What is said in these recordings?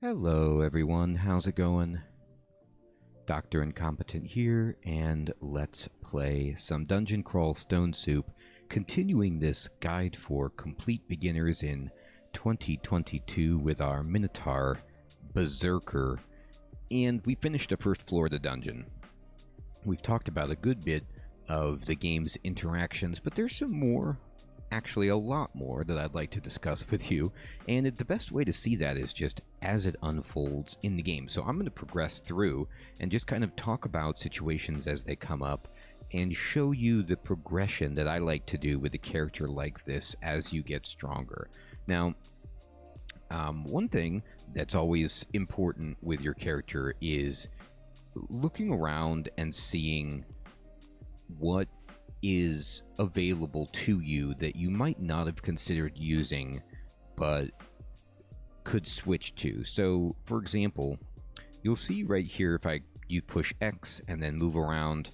Hello everyone, how's it going? Dr. Incompetent here, and let's play some Dungeon Crawl Stone Soup, continuing this guide for complete beginners in 2022 with our Minotaur Berserker, and we finished the first floor of the dungeon. We've talked about a good bit of the game's interactions, but there's some more, actually a lot more, that I'd like to discuss with you, and the best way to see that is just as it unfolds in the game. So I'm going to progress through and just kind of talk about situations as they come up and show you the progression that I like to do with a character like this as you get stronger. Now, one thing that's always important with your character is looking around and seeing what is available to you that you might not have considered using but could switch to. So for example, you'll see right here, if you push X and then move around,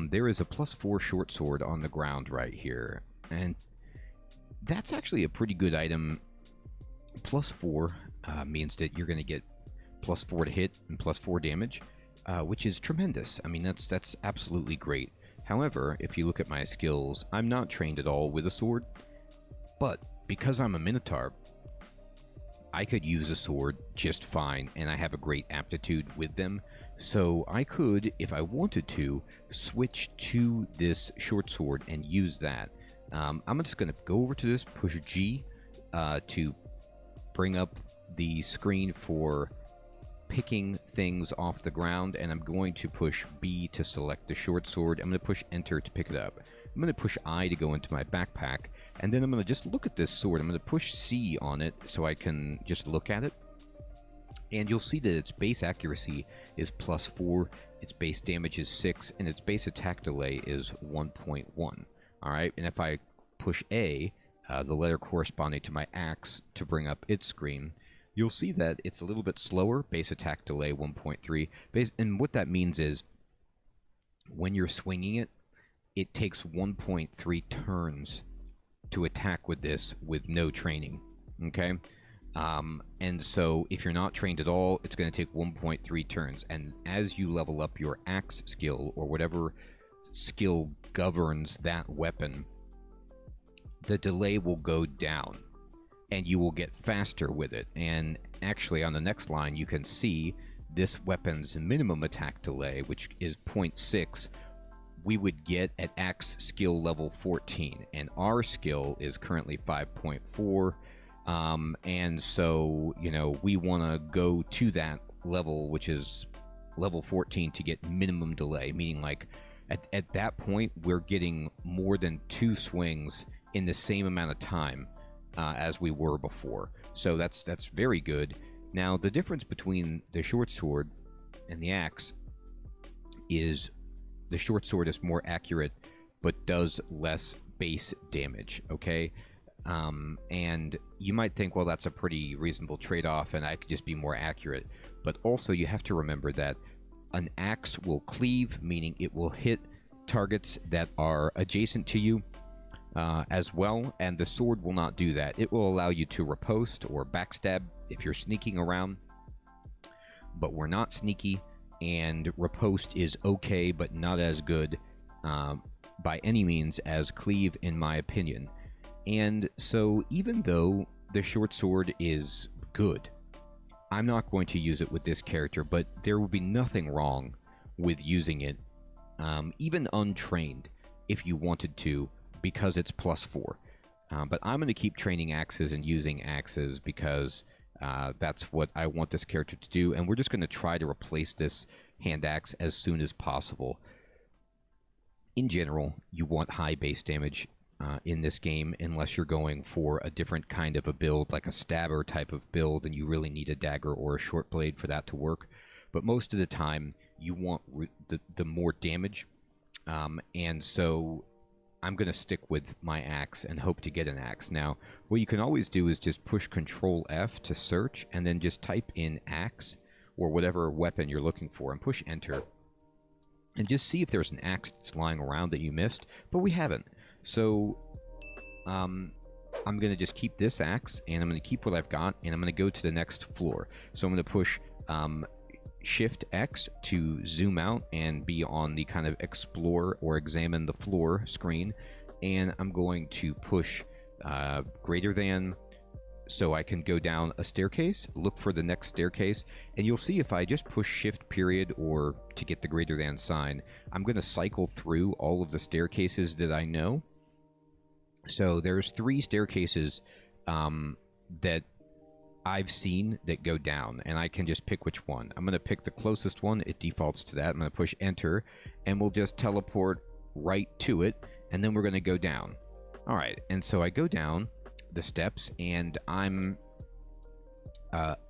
there is a +4 short sword on the ground right here, and that's actually a pretty good item. +4 means that you're going to get +4 to hit and +4 damage, which is tremendous. I mean, that's absolutely great. However, if you look at my skills, I'm not trained at all with a sword, but because I'm a Minotaur, I could use a sword just fine, and I have a great aptitude with them. So I could, if I wanted to, switch to this short sword and use that. I'm just going to go over to this, push G to bring up the screen for picking things off the ground, and I'm going to push B to select the short sword. I'm going to push Enter to pick it up. I'm going to push I to go into my backpack, and then I'm going to just look at this sword. I'm going to push C on it so I can just look at it, and you'll see that its base accuracy is +4, its base damage is 6, and its base attack delay is 1.1. Alright, and if I push A, the letter corresponding to my axe, to bring up its screen, you'll see that it's a little bit slower, base attack delay 1.3, and what that means is when you're swinging it, it takes 1.3 turns to attack with this with no training, okay? And so if you're not trained at all, it's going to take 1.3 turns, and as you level up your axe skill, or whatever skill governs that weapon, the delay will go down, and you will get faster with it. And actually on the next line you can see this weapon's minimum attack delay, which is 0.6, we would get at axe skill level 14, and our skill is currently 5.4, and so, you know, we want to go to that level, which is level 14, to get minimum delay, meaning like at that point we're getting more than 2 swings in the same amount of time as we were before. So that's very good. Now, the difference between the short sword and the axe is the short sword is more accurate but does less base damage, okay? And you might think, well, that's a pretty reasonable trade-off and I could just be more accurate. But also you have to remember that an axe will cleave, meaning it will hit targets that are adjacent to you as well, and the sword will not do that. It will allow you to riposte or backstab if you're sneaking around, but we're not sneaky, and riposte is okay but not as good by any means as cleave, in my opinion. And so even though the short sword is good, I'm not going to use it with this character, but there would be nothing wrong with using it even untrained if you wanted to, because it's +4. But I'm going to keep training axes and using axes because that's what I want this character to do, and we're just going to try to replace this hand axe as soon as possible. In general, you want high base damage in this game, unless you're going for a different kind of a build, like a stabber type of build, and you really need a dagger or a short blade for that to work. But most of the time, you want the more damage, and so I'm going to stick with my axe and hope to get an axe. Now, what you can always do is just push Control F to search, and then just type in axe or whatever weapon you're looking for, and push Enter, and just see if there's an axe that's lying around that you missed, but we haven't. So I'm going to just keep this axe, and I'm going to keep what I've got, and I'm going to go to the next floor. So I'm going to push Shift X to zoom out and be on the kind of explore or examine the floor screen. And I'm going to push greater than, so I can go down a staircase, look for the next staircase, and you'll see if I just push Shift period or to get the greater than sign, I'm going to cycle through all of the staircases that I know. So there's 3 staircases that I've seen that go down, and I can just pick which one. I'm going to pick the closest one. It defaults to that. I'm going to push enter, and we'll just teleport right to it, and then we're going to go down. All right, and so I go down the steps, and I'm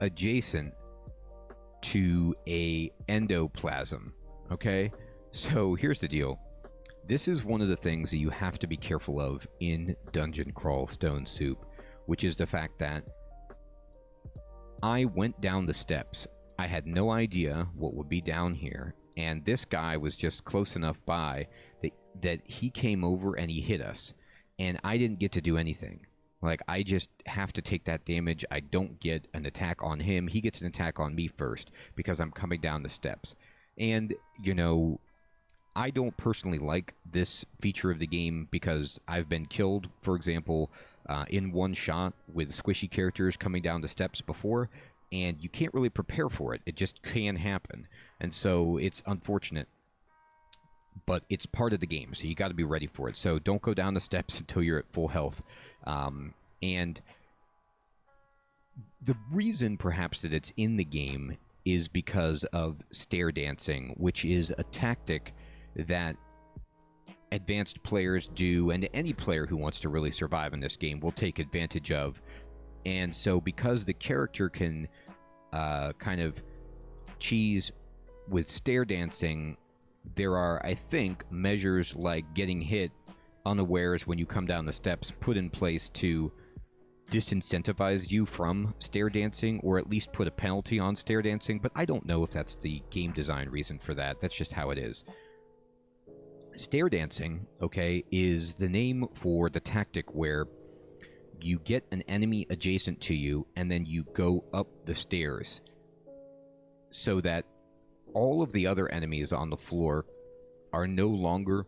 adjacent to a endoplasm. Okay, so here's the deal. This is one of the things that you have to be careful of in Dungeon Crawl Stone Soup, which is the fact that I went down the steps. I had no idea what would be down here, and this guy was just close enough by that he came over and he hit us, and I didn't get to do anything. Like, I just have to take that damage. I don't get an attack on him. He gets an attack on me first because I'm coming down the steps. And, you know, I don't personally like this feature of the game because I've been killed, for example, in one shot with squishy characters coming down the steps before, and you can't really prepare for it. It just can happen. And so it's unfortunate, but it's part of the game, so you got to be ready for it. So don't go down the steps until you're at full health. And the reason perhaps that it's in the game is because of Stair Dancing, which is a tactic that advanced players do, and any player who wants to really survive in this game will take advantage of. And so because the character can kind of cheese with Stair Dancing, there are, I think, measures like getting hit unawares when you come down the steps put in place to disincentivize you from Stair Dancing, or at least put a penalty on Stair Dancing, but I don't know if that's the game design reason for that. That's just how it is. Stair Dancing, okay, is the name for the tactic where you get an enemy adjacent to you and then you go up the stairs so that all of the other enemies on the floor are no longer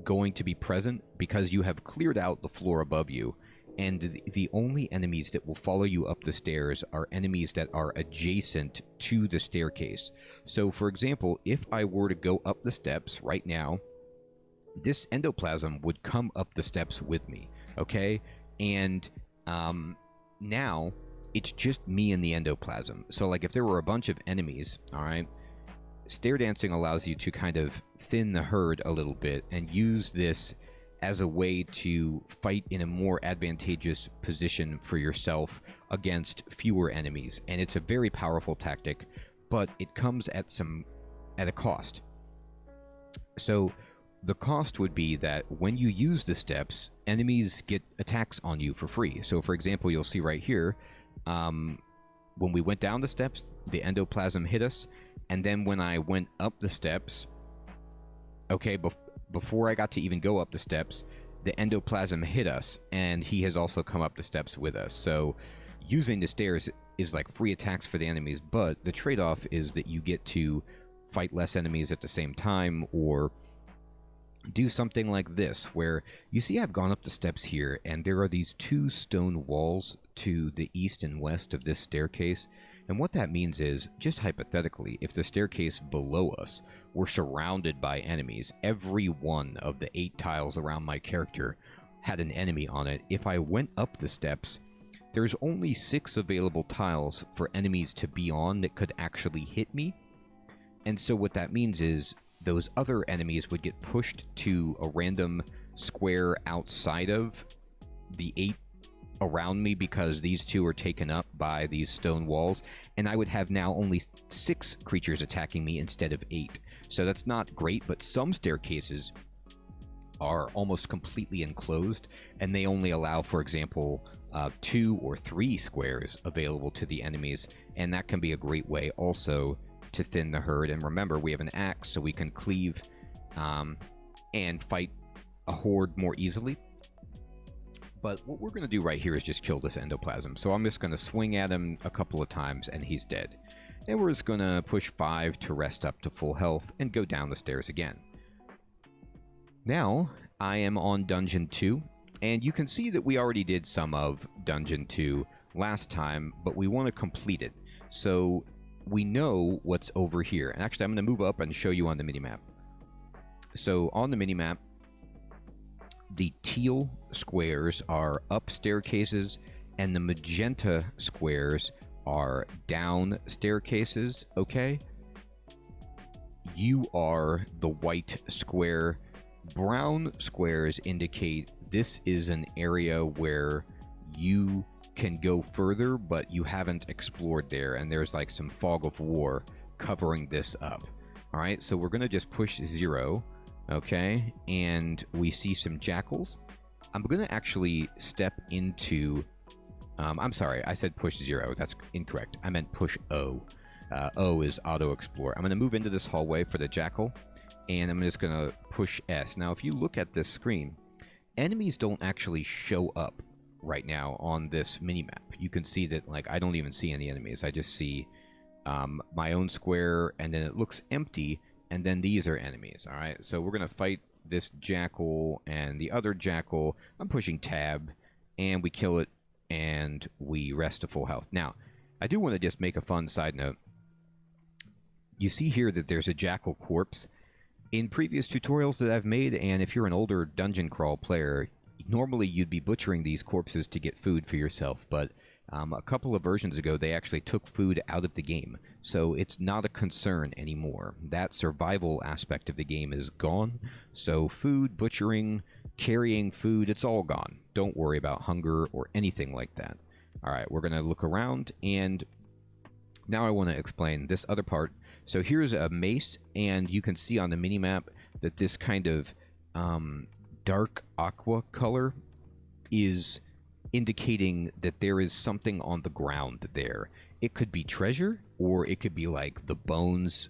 going to be present because you have cleared out the floor above you, and the only enemies that will follow you up the stairs are enemies that are adjacent to the staircase. So, for example, if I were to go up the steps right now, this endoplasm would come up the steps with me, okay? And now it's just me and the endoplasm. So, like, if there were a bunch of enemies, all right, Stair Dancing allows you to kind of thin the herd a little bit and use this as a way to fight in a more advantageous position for yourself against fewer enemies. And it's a very powerful tactic, but it comes at a cost. So the cost would be that when you use the steps, enemies get attacks on you for free. So, for example, you'll see right here, when we went down the steps, the endoplasm hit us, and then when I went up the steps, okay, before I got to even go up the steps, the endoplasm hit us, and he has also come up the steps with us. So using the stairs is like free attacks for the enemies, but the trade-off is that you get to fight less enemies at the same time, or do something like this, where you see I've gone up the steps here, and there are these 2 stone walls to the east and west of this staircase. And what that means is, just hypothetically, if the staircase below us were surrounded by enemies, every one of the 8 tiles around my character had an enemy on it. If I went up the steps, there's only 6 available tiles for enemies to be on that could actually hit me. And so what that means is those other enemies would get pushed to a random square outside of the 8 around me because these 2 are taken up by these stone walls, and I would have now only 6 creatures attacking me instead of 8. So that's not great, but some staircases are almost completely enclosed, and they only allow, for example, 2 or 3 squares available to the enemies, and that can be a great way also to thin the herd. And remember, we have an axe, so we can cleave and fight a horde more easily. But what we're going to do right here is just kill this endoplasm. So I'm just going to swing at him a couple of times, and he's dead. And we're just going to push 5 to rest up to full health and go down the stairs again. Now, I am on Dungeon 2, and you can see that we already did some of Dungeon 2 last time, but we want to complete it. So we know what's over here. And actually, I'm going to move up and show you on the minimap. So on the minimap, the teal squares are up staircases, and the magenta squares are down staircases, okay? You are the white square. Brown squares indicate this is an area where you can go further, but you haven't explored there, and there's like some fog of war covering this up. All right, so we're going to just push 0. Okay, and we see some jackals. I'm going to actually step into... I'm sorry, I said push 0. That's incorrect. I meant push O. O is auto-explore. I'm going to move into this hallway for the jackal, and I'm just going to push S. Now, if you look at this screen, enemies don't actually show up right now on this minimap. You can see that, like, I don't even see any enemies. I just see my own square, and then it looks empty, and then these are enemies, all right? So we're going to fight this jackal and the other jackal. I'm pushing tab, and we kill it, and we rest to full health. Now, I do want to just make a fun side note. You see here that there's a jackal corpse. In previous tutorials that I've made, and if you're an older dungeon crawl player, normally you'd be butchering these corpses to get food for yourself, but a couple of versions ago, they actually took food out of the game, so it's not a concern anymore. That survival aspect of the game is gone, so food, butchering, carrying food, it's all gone. Don't worry about hunger or anything like that. All right, we're going to look around, and now I want to explain this other part. So here's a mace, and you can see on the minimap that this kind of dark aqua color is indicating that there is something on the ground there. It could be treasure, or it could be like the bones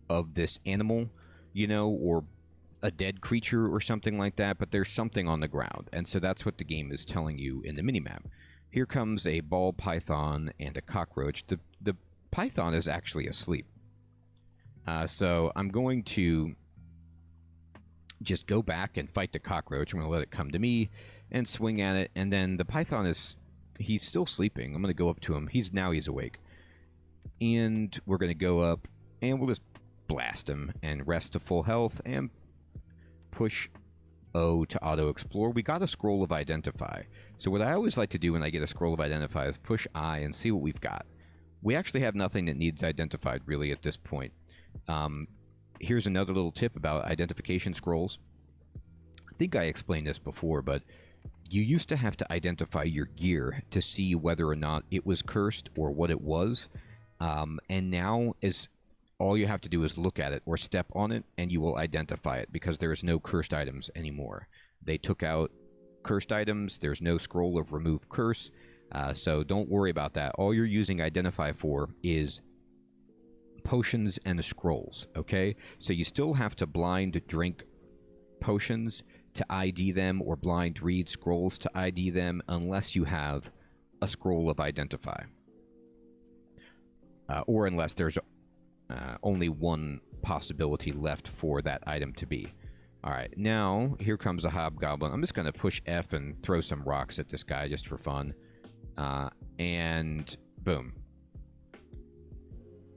of this animal, you know, or a dead creature or something like that, but there's something on the ground, and so that's what the game is telling you in the minimap. Here comes a ball python and a cockroach. The python is actually asleep. So I'm going to just go back and fight the cockroach. I'm going to let it come to me and swing at it, and then the python he's still sleeping. I'm going to go up to him. He's awake. And we're going to go up, and we'll just blast him and rest to full health and push O to auto-explore. We got a scroll of identify. So what I always like to do when I get a scroll of identify is push I and see what we've got. We actually have nothing that needs identified, really, at this point. Here's another little tip about identification scrolls. I think I explained this before, but you used to have to identify your gear to see whether or not it was cursed or what it was. And now all you have to do is look at it or step on it, and you will identify it, because there is no cursed items anymore. They took out cursed items. There's no scroll of remove curse. So don't worry about that. All you're using identify for is potions and scrolls, okay? So you still have to blind drink potions to ID them, or blind read scrolls to ID them, unless you have a scroll of identify. Or unless there's only one possibility left for that item to be. Alright, now here comes a Hob Goblin. I'm just going to push F and throw some rocks at this guy just for fun. And boom.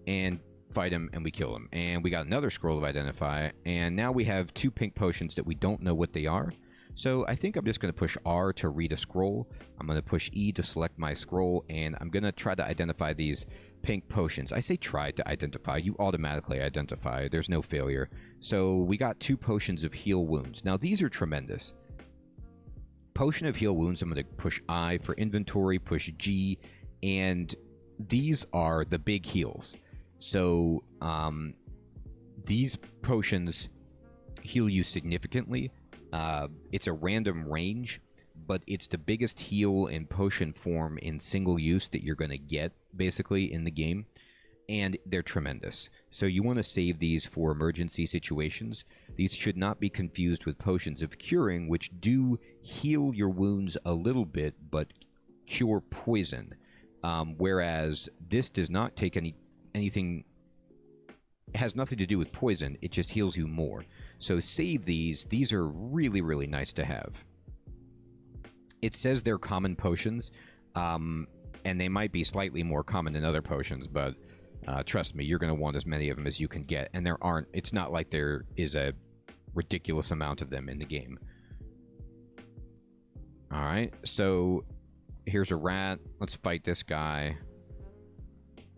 And fight him, and we kill him. And we got another scroll of identify, and now we have 2 pink potions that we don't know what they are. So I think I'm just going to push R to read a scroll. I'm going to push E to select my scroll, and I'm going to try to identify these pink potions. I say try to identify. You automatically identify. There's no failure. So we got 2 potions of heal wounds. Now these are tremendous. Potion of heal wounds, I'm going to push I for inventory, push G, and these are the big heals. So these potions heal you significantly. It's a random range, but it's the biggest heal in potion form in single use that you're going to get, basically, in the game. and they're tremendous. So you want to save these for emergency situations. These should not be confused with potions of curing, which do heal your wounds a little bit, but cure poison. Whereas this does not take anything. It has nothing to do with poison. It just heals you more. So save these. These are really, really nice to have. It says they're common potions, and they might be slightly more common than other potions, but trust me, you're going to want as many of them as you can get. And there aren't. It's not like there is a ridiculous amount of them in the game. All right, so here's a rat. Let's fight this guy.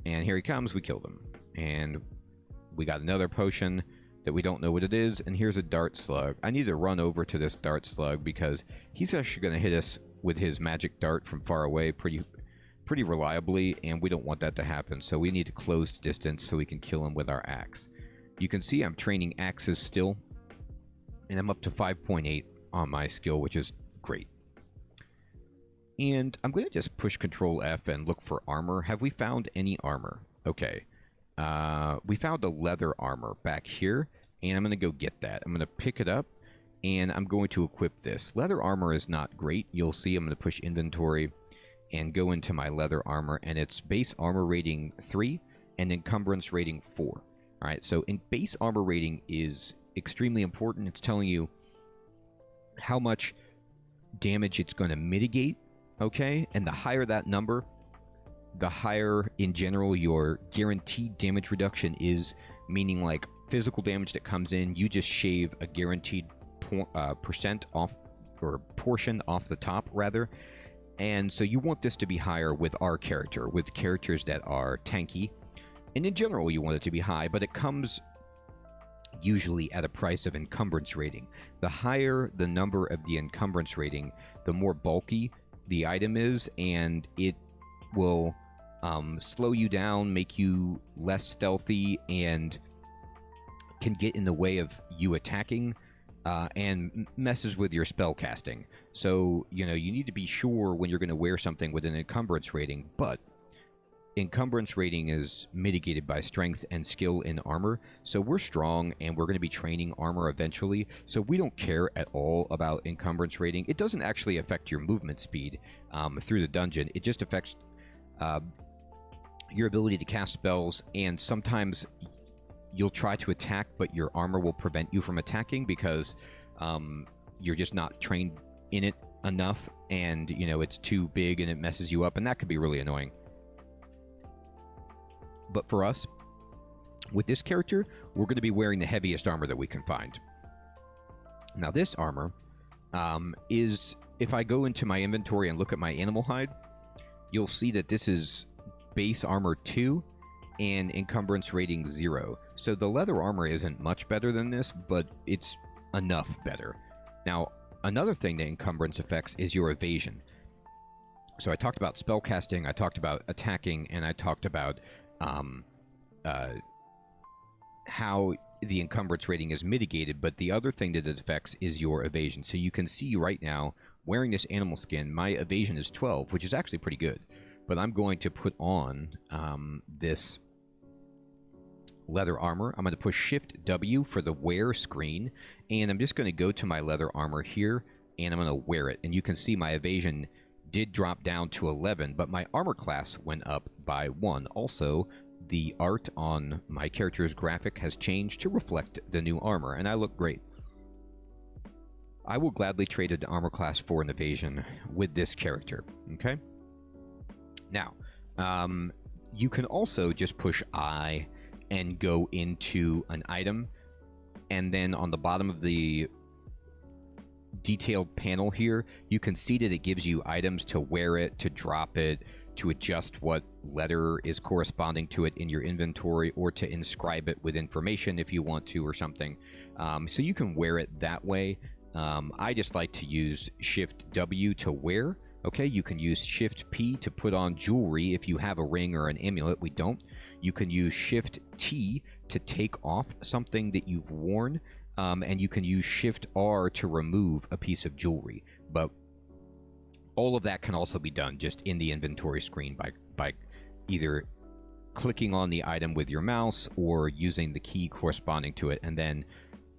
And here he comes. We killed him. And we got another potion that we don't know what it is. And here's a dart slug. I need to run over to this dart slug because he's actually going to hit us with his magic dart from far away pretty reliably, and we don't want that to happen. So we need to close the distance so we can kill him with our axe. You can see I'm training axes still, and I'm up to 5.8 on my skill, which is great. And I'm going to just push Control F and look for armor. Have we found any armor? Okay. We found a leather armor back here, and I'm going to go get that. I'm going to pick it up, and I'm going to equip this. Leather armor is not great. You'll see I'm going to push inventory and go into my leather armor, and it's base armor rating 3 and encumbrance rating 4. All right, so in base armor rating is extremely important. It's telling you how much damage it's going to mitigate, okay? And the higher that number, the higher in general your guaranteed damage reduction is, meaning like physical damage that comes in, you just shave a guaranteed percent off, or portion off the top rather. And so you want this to be higher with our character, with characters that are tanky. And in general, you want it to be high, but it comes usually at a price of encumbrance rating. The higher the number of the encumbrance rating, the more bulky the item is, and it will slow you down, make you less stealthy, and can get in the way of you attacking, and messes with your spell casting. So, you know, you need to be sure when you're going to wear something with an encumbrance rating, but encumbrance rating is mitigated by strength and skill in armor. So we're strong, and we're going to be training armor eventually, so we don't care at all about encumbrance rating. It doesn't actually affect your movement speed through the dungeon. It just affects your ability to cast spells, and sometimes you'll try to attack, but your armor will prevent you from attacking because you're just not trained in it enough, and, you know, it's too big and it messes you up, and that could be really annoying. But for us, with this character, we're going to be wearing the heaviest armor that we can find. Now, this armor is, if I go into my inventory and look at my animal hide, you'll see that this is base armor 2 and encumbrance rating 0. So the leather armor isn't much better than this, but it's enough better. Now, another thing that encumbrance affects is your evasion. So I talked about spellcasting, I talked about attacking, and I talked about how the encumbrance rating is mitigated, but the other thing that it affects is your evasion. So you can see right now, wearing this animal skin, my evasion is 12, which is actually pretty good. But I'm going to put on this leather armor. I'm going to push Shift W for the wear screen, and I'm just going to go to my leather armor here, and I'm going to wear it. And you can see my evasion did drop down to 11, but my armor class went up by 1. Also, the art on my character's graphic has changed to reflect the new armor, and I look great. I will gladly trade an armor class for an evasion with this character, okay? Now, you can also just push I and go into an item, and then on the bottom of the detailed panel here, you can see that it gives you items to wear it, to drop it, to adjust what letter is corresponding to it in your inventory, or to inscribe it with information if you want to or something. So you can wear it that way. I just like to use Shift W to wear. Okay, you can use Shift P to put on jewelry if you have a ring or an amulet. We don't. You can use Shift T to take off something that you've worn, and you can use Shift R to remove a piece of jewelry. But all of that can also be done just in the inventory screen by either clicking on the item with your mouse or using the key corresponding to it and then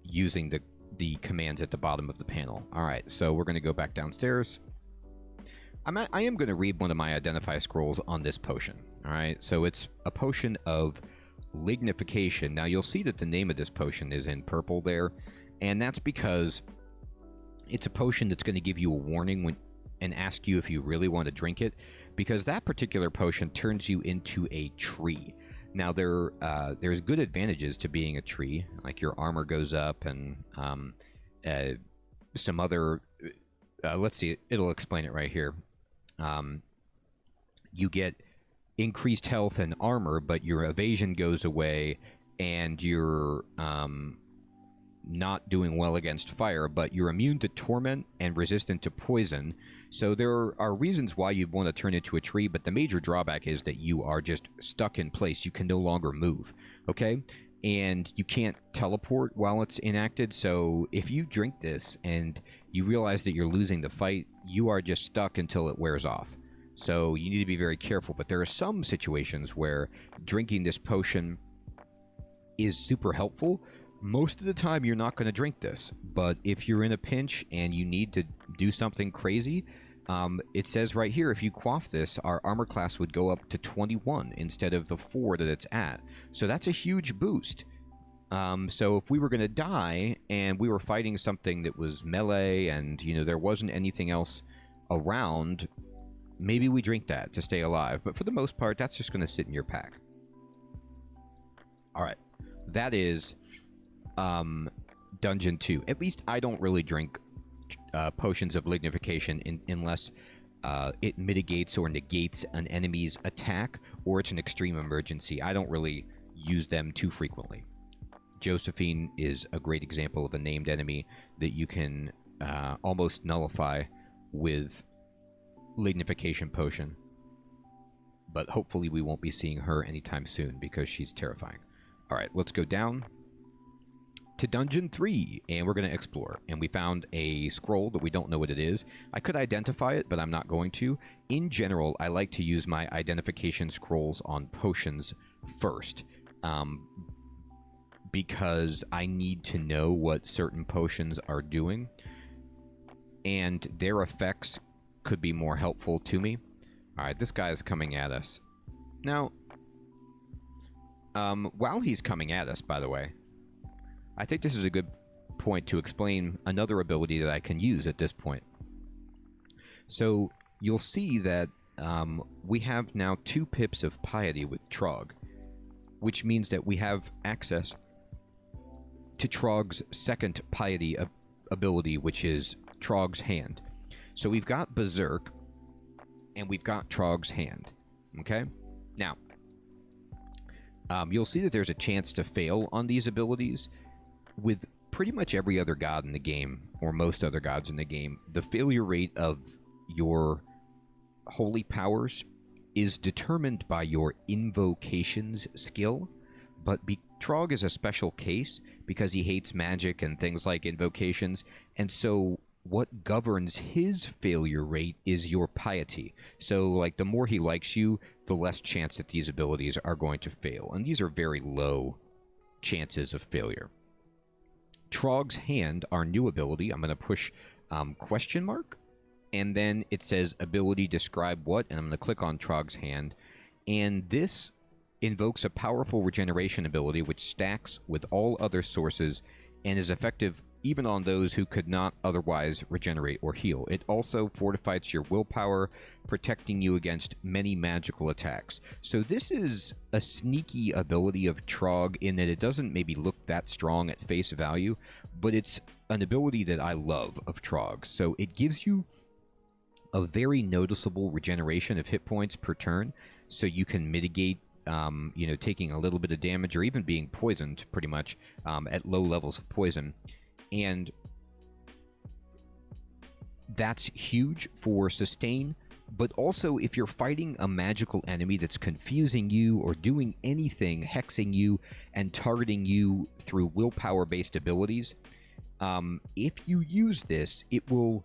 using the commands at the bottom of the panel. All right, so we're going to go back downstairs. I am going to read one of my identify scrolls on this potion. All right, so it's a potion of Lignification. Now, you'll see that the name of this potion is in purple there, and that's because it's a potion that's going to give you a warning and ask you if you really want to drink it, because that particular potion turns you into a tree. Now, there's good advantages to being a tree, like your armor goes up and some other... let's see, it'll explain it right here. You get increased health and armor, but your evasion goes away, and you're not doing well against fire, but you're immune to torment and resistant to poison. So there are reasons why you'd want to turn into a tree, but the major drawback is that you are just stuck in place. You can no longer move, okay? And you can't teleport while it's enacted, so if you drink this and you realize that you're losing the fight, you are just stuck until it wears off. So you need to be very careful, but there are some situations where drinking this potion is super helpful. Most of the time, you're not going to drink this, but if you're in a pinch and you need to do something crazy, it says right here, if you quaff this, our armor class would go up to 21 instead of the 4 that it's at. So that's a huge boost. So if we were going to die and we were fighting something that was melee and, you know, there wasn't anything else around, maybe we drink that to stay alive. But for the most part, that's just going to sit in your pack. All right. That is Dungeon 2. At least I don't really drink potions of Lignification unless it mitigates or negates an enemy's attack or it's an extreme emergency. I don't really use them too frequently. Josephine is a great example of a named enemy that you can almost nullify with Lignification potion. But hopefully we won't be seeing her anytime soon because she's terrifying. Alright, let's go down to Dungeon 3, and we're going to explore. And we found a scroll that we don't know what it is. I could identify it, but I'm not going to. In general, I like to use my identification scrolls on potions first, because I need to know what certain potions are doing, and their effects could be more helpful to me. Alright, this guy is coming at us. Now, while he's coming at us, by the way, I think this is a good point to explain another ability that I can use at this point. So, you'll see that we have now 2 pips of piety with Trogg, which means that we have access to Trogg's second piety ability, which is Trogg's Hand. So we've got Berserk, and we've got Trogg's Hand, okay? Now, you'll see that there's a chance to fail on these abilities. With pretty much every other god in the game, or most other gods in the game, the failure rate of your holy powers is determined by your invocations skill, but Trogg is a special case because he hates magic and things like invocations, and so what governs his failure rate is your piety. So, like, the more he likes you, the less chance that these abilities are going to fail, and these are very low chances of failure. Trogg's Hand, our new ability, I'm going to push question mark, and then it says ability describe what, and I'm going to click on Trogg's Hand, and this invokes a powerful regeneration ability which stacks with all other sources and is effective even on those who could not otherwise regenerate or heal. It also fortifies your willpower, protecting you against many magical attacks. So this is a sneaky ability of Trogg in that it doesn't maybe look that strong at face value, but it's an ability that I love of Trogg. So it gives you a very noticeable regeneration of hit points per turn, so you can mitigate you know, taking a little bit of damage or even being poisoned pretty much at low levels of poison. And that's huge for sustain, but also if you're fighting a magical enemy that's confusing you or doing anything, hexing you and targeting you through willpower-based abilities, if you use this, it will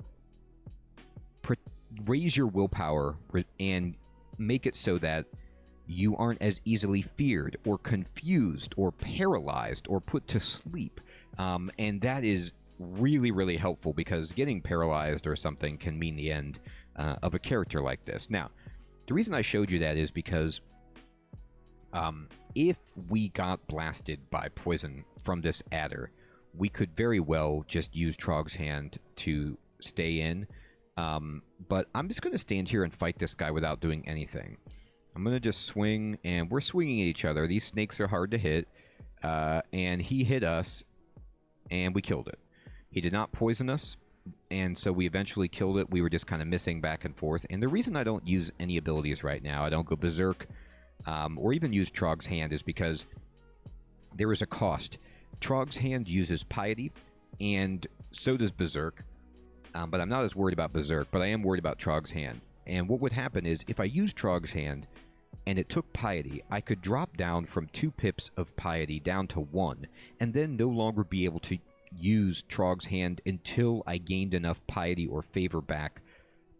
raise your willpower and make it so that you aren't as easily feared or confused or paralyzed or put to sleep. And that is really, really helpful, because getting paralyzed or something can mean the end of a character like this. Now, the reason I showed you that is because if we got blasted by poison from this adder, we could very well just use Trogg's Hand to stay in. But I'm just going to stand here and fight this guy without doing anything. I'm going to just swing, and we're swinging at each other. These snakes are hard to hit, and he hit us, and we killed it. He did not poison us, and so we eventually killed it. We were just kind of missing back and forth. And the reason I don't use any abilities right now, I don't go Berserk, or even use Trogg's Hand, is because there is a cost. Trogg's Hand uses Piety, and so does Berserk. But I'm not as worried about Berserk, but I am worried about Trogg's Hand. And what would happen is, if I use Trogg's Hand, and it took Piety, I could drop down from 2 pips of Piety down to 1, and then no longer be able to use Trogg's Hand until I gained enough Piety or Favor back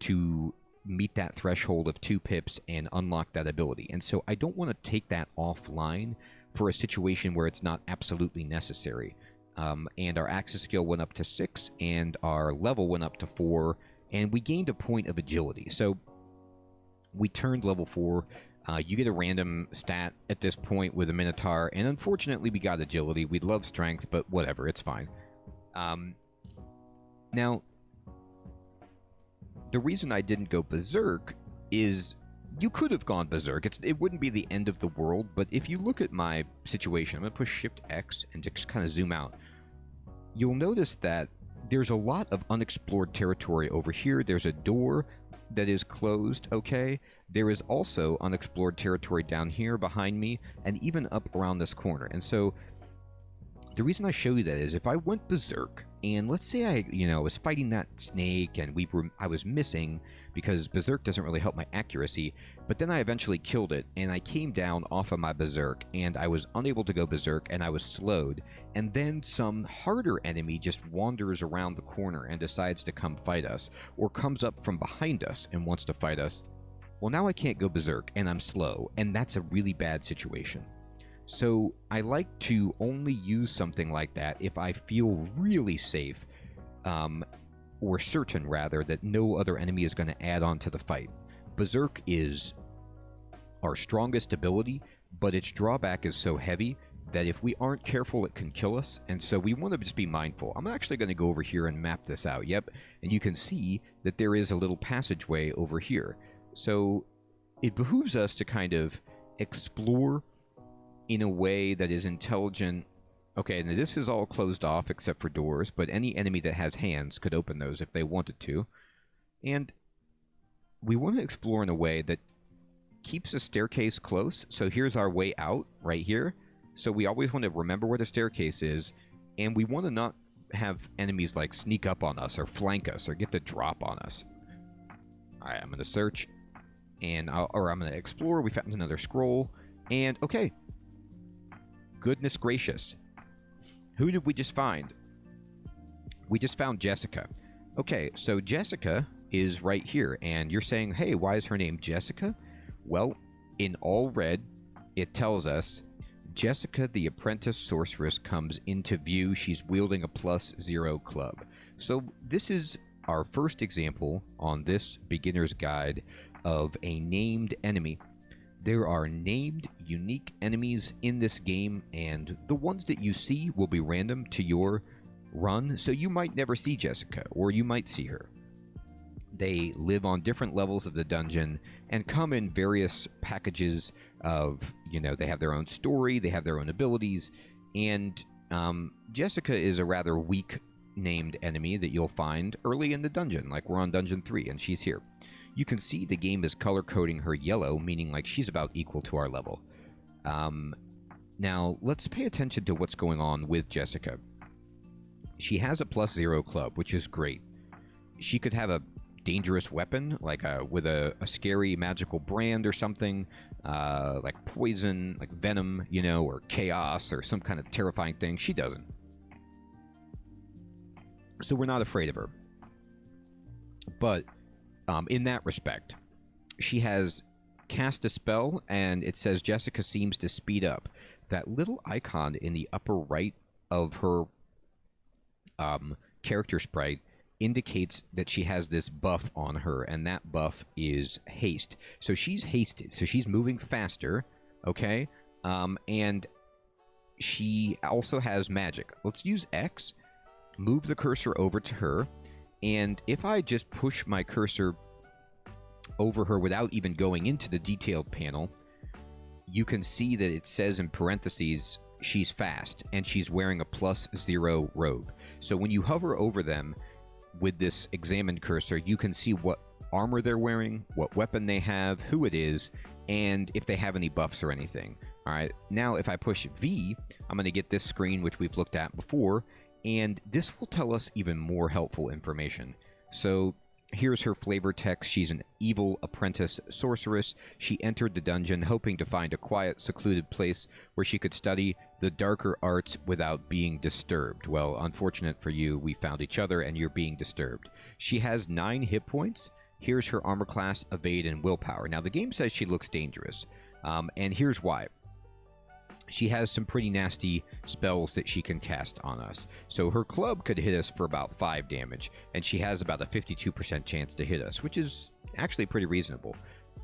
to meet that threshold of 2 pips and unlock that ability. And so I don't want to take that offline for a situation where it's not absolutely necessary. And our Axis skill went up to 6, and our level went up to 4, and we gained a point of agility. So we turned level 4. You get a random stat at this point with a Minotaur, and unfortunately we got agility. We'd love strength, but whatever, it's fine. Now, the reason I didn't go Berserk is you could have gone Berserk. It wouldn't be the end of the world, but if you look at my situation, I'm going to push Shift X and just kind of zoom out. You'll notice that there's a lot of unexplored territory over here. There's a door that is closed, okay? There is also unexplored territory down here behind me, and even up around this corner. And so the reason I show you that is, if I went Berserk, and let's say I, was fighting that snake, and I was missing because Berserk doesn't really help my accuracy, but then I eventually killed it, and I came down off of my Berserk, and I was unable to go Berserk, and I was slowed, and then some harder enemy just wanders around the corner and decides to come fight us, or comes up from behind us and wants to fight us. Well, now I can't go Berserk, and I'm slow, and that's a really bad situation. So I like to only use something like that if I feel really safe, or certain, rather, that no other enemy is going to add on to the fight. Berserk is our strongest ability, but its drawback is so heavy that if we aren't careful, it can kill us, and so we want to just be mindful. I'm actually going to go over here and map this out, yep, and you can see that there is a little passageway over here. So it behooves us to kind of explore in a way that is intelligent. Okay, now this is all closed off except for doors, but any enemy that has hands could open those if they wanted to. And we want to explore in a way that keeps the staircase close. So here's our way out right here. So we always want to remember where the staircase is, and we want to not have enemies like sneak up on us or flank us or get the drop on us. Alright, I'm going to search, and I'm going to explore. We found another scroll, and okay. Goodness gracious. Who did we just find? We just found Jessica. Okay, so Jessica is right here, and you're saying, hey, why is her name Jessica? Well, in all red, it tells us Jessica, the apprentice sorceress, comes into view. She's wielding a +0 club. So this is our first example on this beginner's guide of a named enemy. There are named, unique enemies in this game, and the ones that you see will be random to your run, so you might never see Jessica, or you might see her. They live on different levels of the dungeon and come in various packages of, they have their own story, they have their own abilities, and Jessica is a rather weak named enemy that you'll find early in the dungeon, like we're on Dungeon 3, and she's here. You can see the game is color-coding her yellow, meaning like she's about equal to our level. Now, let's pay attention to what's going on with Jessica. She has a +0 club, which is great. She could have a dangerous weapon, like with a scary magical brand or something, like poison, like venom, or chaos, or some kind of terrifying thing. She doesn't. So we're not afraid of her. But in that respect, she has cast a spell, and it says Jessica seems to speed up. That little icon in the upper right of her character sprite indicates that she has this buff on her, and that buff is haste. So she's hasted, so she's moving faster, okay? And she also has magic. Let's use X, move the cursor over to her, and if I just push my cursor over her without even going into the detailed panel, you can see that it says in parentheses she's fast, and she's wearing a +0 robe. So when you hover over them with this examined cursor, you can see what armor they're wearing, what weapon they have, who it is, and if they have any buffs or anything. All right, now if I push V, I'm going to get this screen, which we've looked at before, and this will tell us even more helpful information. So here's her flavor text. She's an evil apprentice sorceress. She entered the dungeon hoping to find a quiet, secluded place where she could study the darker arts without being disturbed. Well, unfortunate for you, we found each other and you're being disturbed. She has 9 hit points. Here's her armor class, evade, and willpower. Now, the game says she looks dangerous, and here's why. She has some pretty nasty spells that she can cast on us. So her club could hit us for about 5 damage, and she has about a 52% chance to hit us, which is actually pretty reasonable.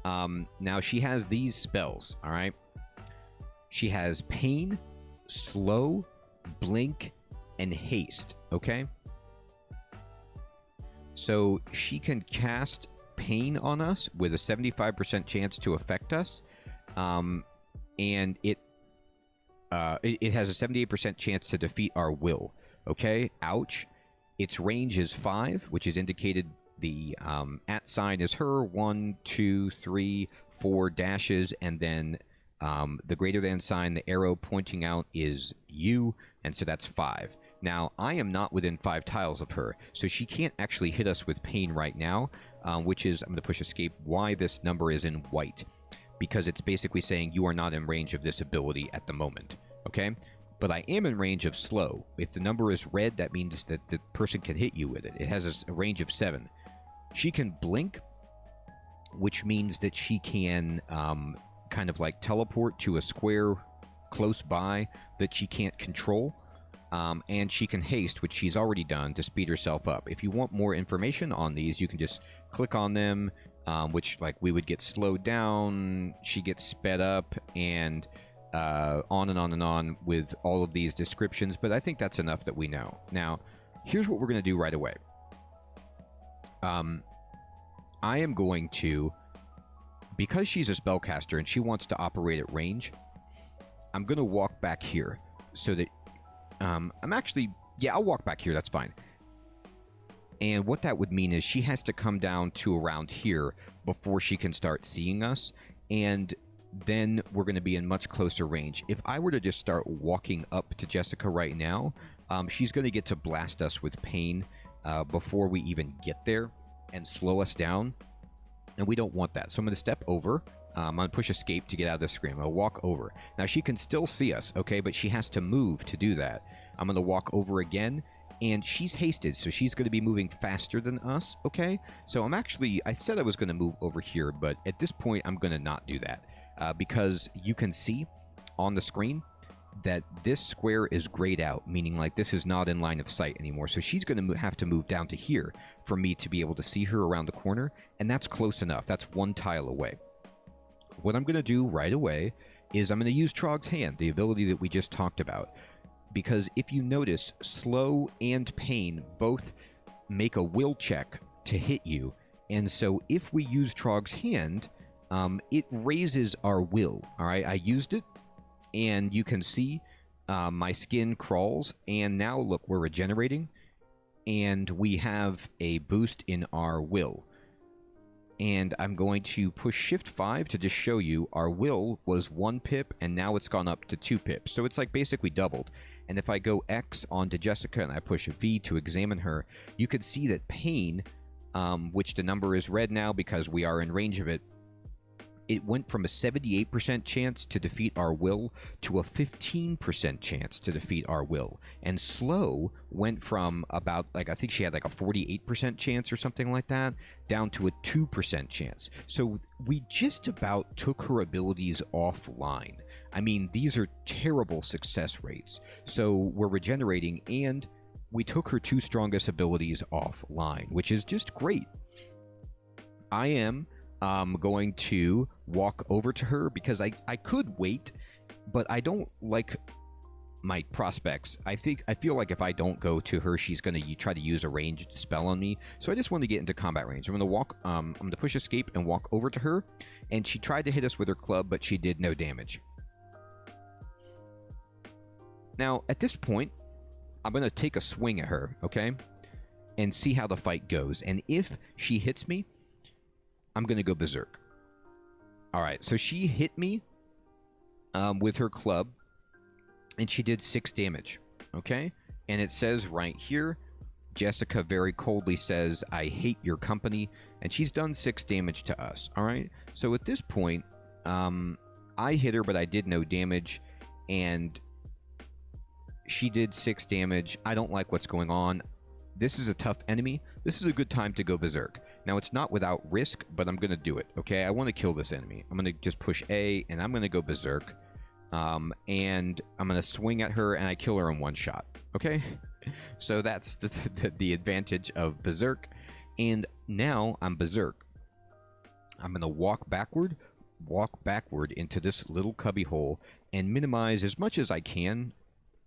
Now, she has these spells, all right? She has Pain, Slow, Blink, and Haste, okay? So she can cast Pain on us with a 75% chance to affect us, and it has a 78% chance to defeat our will. Okay? Ouch. Its range is 5, which is indicated the @ sign is her, 1, 2, 3, 4 dashes, and then the greater than sign, the arrow pointing out is you, and so that's 5. Now, I am not within 5 tiles of her, so she can't actually hit us with Pain right now, which is, I'm going to push escape, why this number is in white. Because it's basically saying you are not in range of this ability at the moment, okay? But I am in range of Slow. If the number is red, that means that the person can hit you with it. It has a range of 7. She can Blink, which means that she can kind of like teleport to a square close by that she can't control. And she can Haste, which she's already done, to speed herself up. If you want more information on these, you can just click on them, which, like, we would get slowed down, she gets sped up, and on and on and on with all of these descriptions, but I think that's enough that we know. Now, here's what we're going to do right away. I am going to, because she's a spellcaster and she wants to operate at range, I'm going to walk back here so that I'll walk back here, that's fine. And what that would mean is she has to come down to around here before she can start seeing us, and then we're going to be in much closer range. If I were to just start walking up to Jessica right now, she's going to get to blast us with Pain before we even get there and slow us down, and we don't want that. So I'm going to step over. I'm going to push escape to get out of the screen. I'll walk over. Now, she can still see us, okay, but she has to move to do that. I'm going to walk over again, and she's hasted, so she's going to be moving faster than us, okay? So I said I was going to move over here, but at this point, I'm going to not do that, because you can see on the screen that this square is grayed out, meaning like this is not in line of sight anymore. So she's going to have to move down to here for me to be able to see her around the corner, and that's close enough. That's 1 tile away. What I'm going to do right away is I'm going to use Trogg's Hand, the ability that we just talked about. Because if you notice, Slow and Pain both make a will check to hit you. And so if we use Trogg's Hand, it raises our will. All right, I used it, and you can see my skin crawls. And now, look, we're regenerating, and we have a boost in our will. And I'm going to push Shift 5 to just show you our will was 1 pip, and now it's gone up to 2 pips. So it's like basically doubled. And if I go X onto Jessica and I push V to examine her, you can see that Pain, which the number is red now because we are in range of it, it went from a 78% chance to defeat our will to a 15% chance to defeat our will. And Slow went from about, like, I think she had like a 48% chance or something like that, down to a 2% chance. So we just about took her abilities offline. I mean, these are terrible success rates. So we're regenerating, and we took her 2 strongest abilities offline, which is just great. I am going to walk over to her because I could wait, but I don't like my prospects. I feel like if I don't go to her, she's going to try to use a ranged spell on me. So I just want to get into combat range. I'm going to walk. I'm going to push escape and walk over to her. And she tried to hit us with her club, but she did no damage. Now at this point, I'm going to take a swing at her, okay, and see how the fight goes. And if she hits me, I'm going to go berserk. All right, so she hit me with her club, and she did 6 damage, okay? And it says right here, Jessica very coldly says, "I hate your company," and she's done 6 damage to us, all right? So at this point, I hit her, but I did no damage, and she did 6 damage. I don't like what's going on. This is a tough enemy. This is a good time to go berserk. Now, it's not without risk, but I'm going to do it, okay? I want to kill this enemy. I'm going to just push A, and I'm going to go berserk. And I'm going to swing at her, and I kill her in 1 shot, okay? So that's the advantage of berserk. And now I'm berserk. I'm going to walk backward into this little cubby hole and minimize as much as I can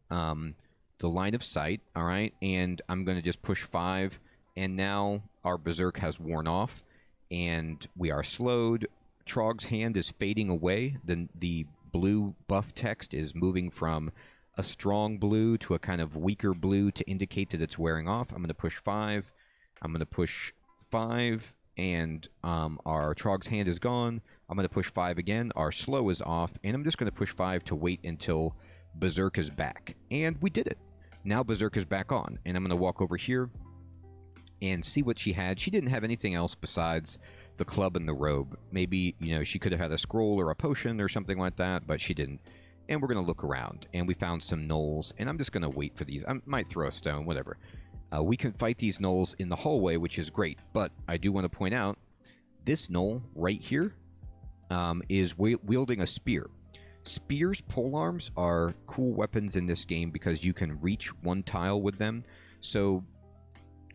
the line of sight, all right? And I'm going to just push 5, and now our berserk has worn off, and we are slowed. Trogg's hand is fading away. The blue buff text is moving from a strong blue to a kind of weaker blue to indicate that it's wearing off. I'm going to push 5. I'm going to push 5, and our Trogg's hand is gone. I'm going to push 5 again. Our slow is off, and I'm just going to push 5 to wait until berserk is back. And we did it. Now berserk is back on, and I'm going to walk over here and see what she had. She didn't have anything else besides the club and the robe. Maybe, you know, she could have had a scroll or a potion or something like that, but she didn't. And we're going to look around, and we found some gnolls, and I'm just going to wait for these. I might throw a stone, whatever. We can fight these gnolls in the hallway, which is great, but I do want to point out this gnoll right here is wielding a spear. Spears, polearms are cool weapons in this game because you can reach 1 tile with them. So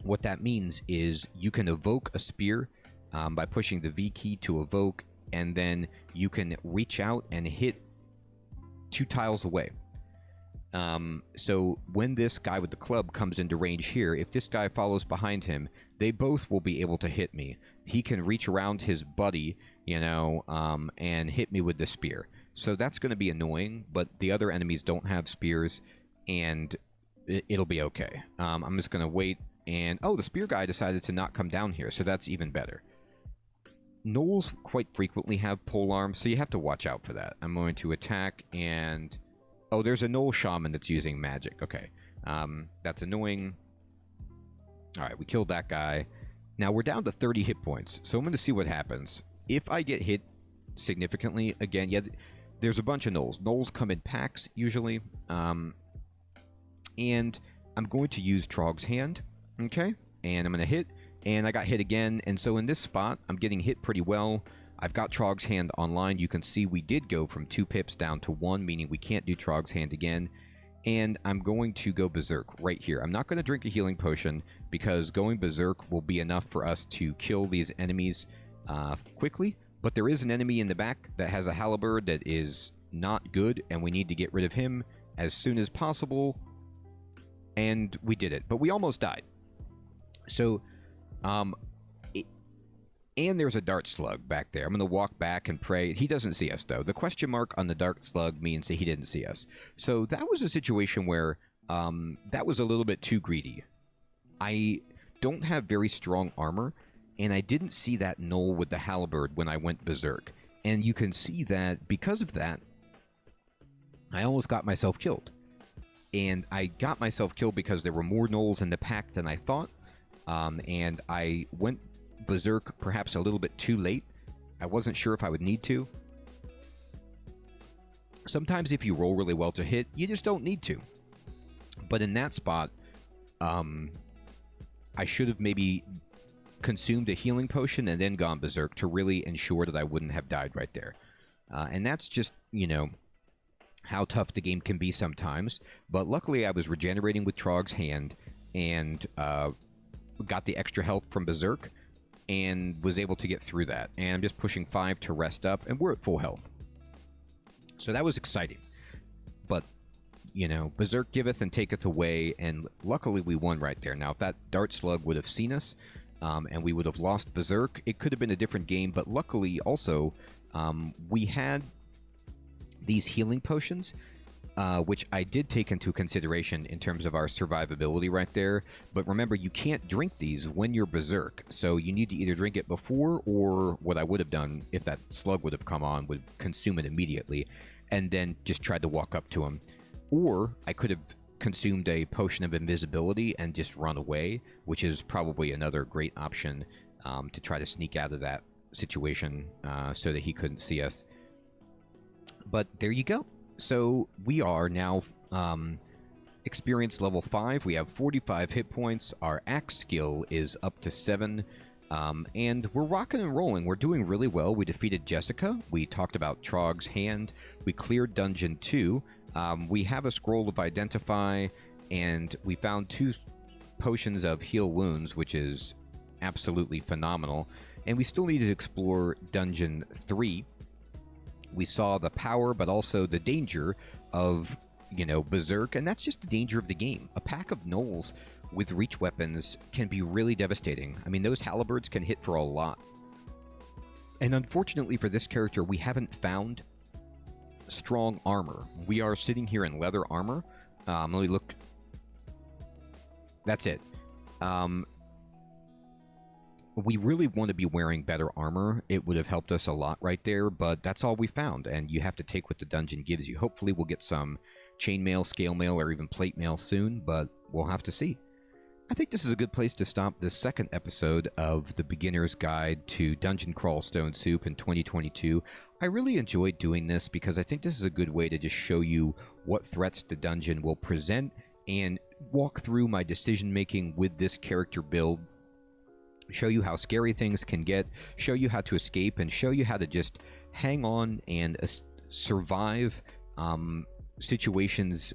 what that means is you can evoke a spear by pushing the V key to evoke, and then you can reach out and hit 2 tiles away. So when this guy with the club comes into range here, if this guy follows behind him, they both will be able to hit me. He can reach around his buddy, you know, and hit me with the spear. So that's going to be annoying, but the other enemies don't have spears, and it'll be okay. I'm just going to wait, and oh, the spear guy decided to not come down here, so that's even better. Gnolls quite frequently have polearms, so you have to watch out for that. I'm going to attack, and oh, there's a gnoll shaman that's using magic. Okay, that's annoying. All right, we killed that guy. Now we're down to 30 hit points, so I'm going to see what happens. If I get hit significantly, again, yeah, there's a bunch of gnolls. Gnolls come in packs, usually. And I'm going to use Trogg's hand, okay? And I'm going to hit, and I got hit again. And so in this spot, I'm getting hit pretty well. I've got Trogg's hand online. You can see we did go from 2 pips down to 1, meaning we can't do Trogg's hand again. And I'm going to go berserk right here. I'm not going to drink a healing potion because going berserk will be enough for us to kill these enemies quickly. But there is an enemy in the back that has a halberd that is not good, and we need to get rid of him as soon as possible. And we did it, but we almost died. So, and there's a dart slug back there. I'm going to walk back and pray. He doesn't see us, though. The question mark on the dart slug means that he didn't see us. So that was a situation where that was a little bit too greedy. I don't have very strong armor, and I didn't see that gnoll with the halberd when I went berserk. And you can see that because of that, I almost got myself killed. And I got myself killed because there were more gnolls in the pack than I thought. And I went berserk perhaps a little bit too late. I wasn't sure if I would need to. Sometimes if you roll really well to hit, you just don't need to. But in that spot, I should have maybe consumed a healing potion and then gone berserk to really ensure that I wouldn't have died right there. And that's just, you know, how tough the game can be sometimes. But luckily I was regenerating with Trogg's hand and got the extra health from berserk and was able to get through that. And I'm just pushing 5 to rest up, and we're at full health. So that was exciting. But, you know, berserk giveth and taketh away, and luckily we won right there. Now, if that dart slug would have seen us, and we would have lost berserk, it could have been a different game. But luckily also, we had these healing potions, which I did take into consideration in terms of our survivability right there. But remember, you can't drink these when you're berserk, so you need to either drink it before, or what I would have done if that slug would have come on, would consume it immediately and then just tried to walk up to him. Or I could have consumed a potion of invisibility and just run away, which is probably another great option to try to sneak out of that situation so that he couldn't see us. But there you go. So we are now experience level 5. We have 45 hit points. Our axe skill is up to 7. And we're rocking and rolling. We're doing really well. We defeated Jessica. We talked about Trogg's hand. We cleared Dungeon 2. We have a scroll of Identify, and we found 2 potions of Heal Wounds, which is absolutely phenomenal. And we still need to explore Dungeon 3. We saw the power, but also the danger of, you know, berserk, and that's just the danger of the game. A pack of gnolls with reach weapons can be really devastating. I mean, those halberds can hit for a lot. And unfortunately for this character, we haven't found strong armor. We are sitting here in leather armor. Let me look. That's it. We really want to be wearing better armor. It would have helped us a lot right there, but that's all we found, and you have to take what the dungeon gives you. Hopefully we'll get some chainmail, scale mail, or even plate mail soon, but we'll have to see. I think this is a good place to stop this second episode of the Beginner's Guide to Dungeon Crawl Stone Soup in 2022. I really enjoyed doing this because I think this is a good way to just show you what threats the dungeon will present and walk through my decision making with this character build. Show you how scary things can get, show you how to escape, and show you how to just hang on and survive situations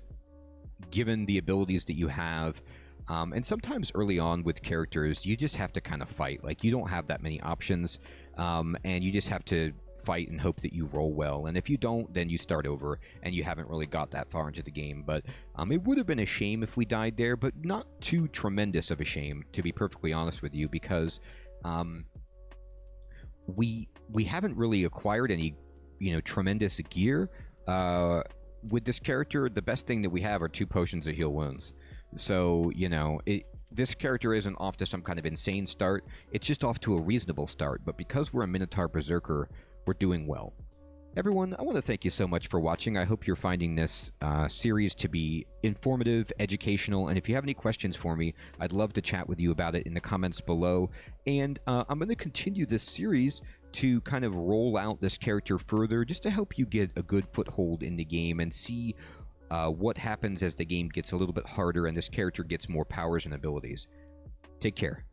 given the abilities that you have. And sometimes early on with characters, you just have to kind of fight. Like, you don't have that many options, and you just have to fight and hope that you roll well. And if you don't, then you start over, and you haven't really got that far into the game. But it would have been a shame if we died there, but not too tremendous of a shame, to be perfectly honest with you, because we haven't really acquired any, you know, tremendous gear. With this character, the best thing that we have are 2 potions of Heal Wounds. So, you know, this character isn't off to some kind of insane start. It's just off to a reasonable start. But because we're a Minotaur Berserker, we're doing well. Everyone, I want to thank you so much for watching. I hope you're finding this series to be informative, educational, and if you have any questions for me, I'd love to chat with you about it in the comments below. And I'm going to continue this series to kind of roll out this character further, just to help you get a good foothold in the game and see what happens as the game gets a little bit harder and this character gets more powers and abilities. Take care.